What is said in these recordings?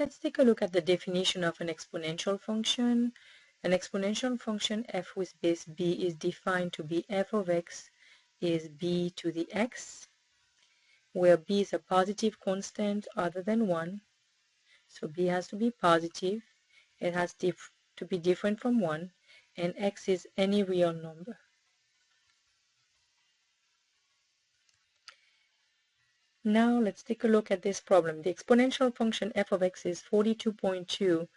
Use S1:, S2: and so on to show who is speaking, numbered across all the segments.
S1: Let's take a look at the definition of an exponential function. An exponential function f with base b is defined to be f of x is b to the x, where b is a positive constant other than 1. So b has to be positive, it has to be different from 1, and x is any real number. Now let's take a look at this problem. The exponential function f of x is 42.2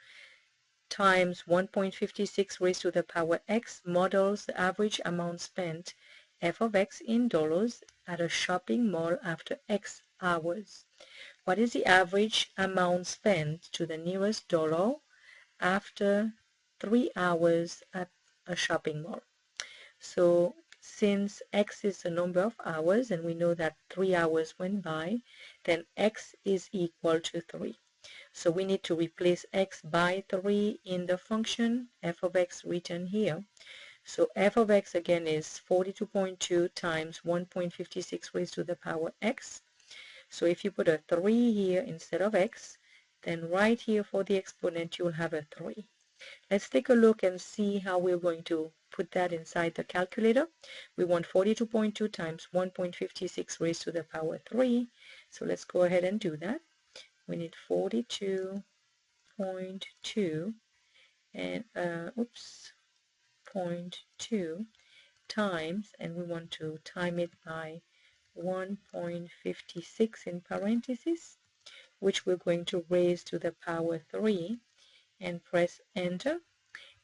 S1: times 1.56 raised to the power x models the average amount spent f of x in dollars at a shopping mall after x hours. What is the average amount spent to the nearest dollar after 3 hours at a shopping mall? So since x is the number of hours and we know that 3 hours went by, then x is equal to 3. So we need to replace x by 3 in the function f of x written here. So f of x again is 42.2 times 1.56 raised to the power x. So if you put a 3 here instead of x, then right here for the exponent you'll have a 3. Let's take a look and see how we're going to put that inside the calculator. We want 42.2 times 1.56 raised to the power 3. So let's go ahead and do that. We need 42.2 and 0.2 times, and we want to time it by 1.56 in parentheses, which we're going to raise to the power 3, and press enter,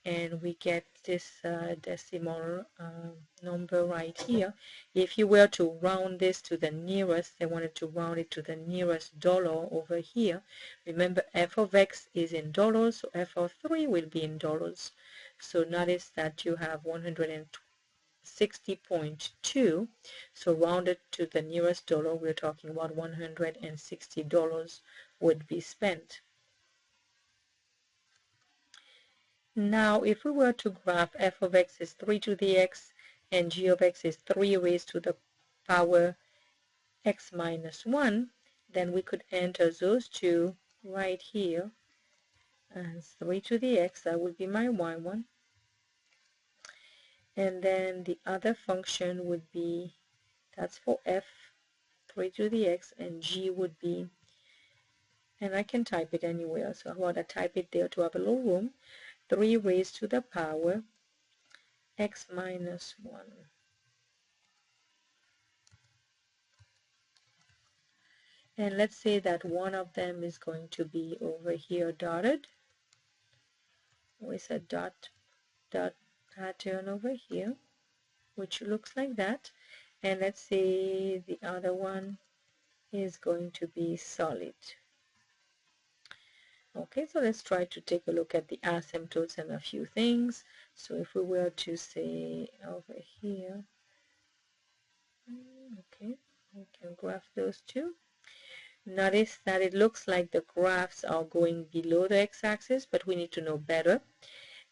S1: and we get this decimal number right here. If you were to round this to the nearest, they wanted to round it to the nearest dollar over here. Remember, f of x is in dollars, so f of 3 will be in dollars. So notice that you have 160.2. So rounded to the nearest dollar, we're talking about $160 would be spent. Now, if we were to graph f of x is 3 to the x and g of x is 3 raised to the power x minus 1, then we could enter those two right here as 3 to the x. That would be my y1. And then the other function would be, that's for f, 3 to the x, and g would be, and I can type it anywhere, so I want to type it there to have a little room, 3 raised to the power x minus 1. And let's say that one of them is going to be over here dotted with a dot pattern over here, which looks like that. And let's say the other one is going to be solid. Okay, so let's try to take a look at the asymptotes and a few things. So if we were to say over here, okay, we can graph those two. Notice that it looks like the graphs are going below the x-axis, but we need to know better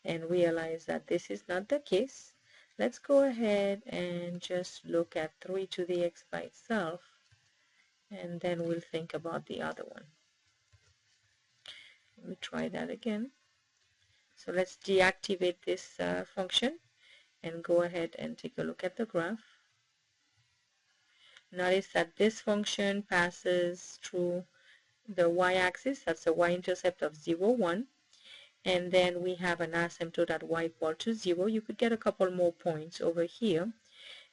S1: and realize that this is not the case. Let's go ahead and just look at 3 to the x by itself, and then we'll think about the other one. Let me try that again. So let's deactivate this function and go ahead and take a look at the graph. Notice that this function passes through the y-axis, that's a y-intercept of 0, 1, and then we have an asymptote at y equal to 0. You could get a couple more points over here.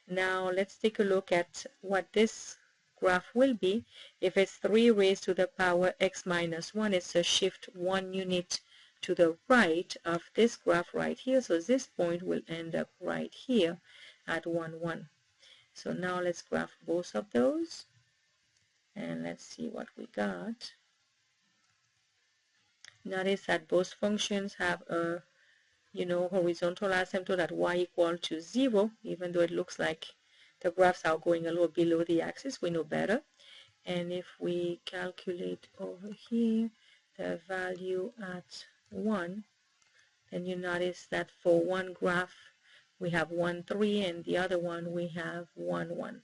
S1: Now let's take a look at what this graph will be. If it's 3 raised to the power x minus 1, it's a shift 1 unit to the right of this graph right here. So this point will end up right here at 1, 1. So now let's graph both of those, and let's see what we got. Notice that both functions have a horizontal asymptote at y equal to 0, even though it looks like the graphs are going a little below the axis. We know better. And if we calculate over here the value at 1, then you notice that for one graph we have 1, 3, and the other one we have 1, 1.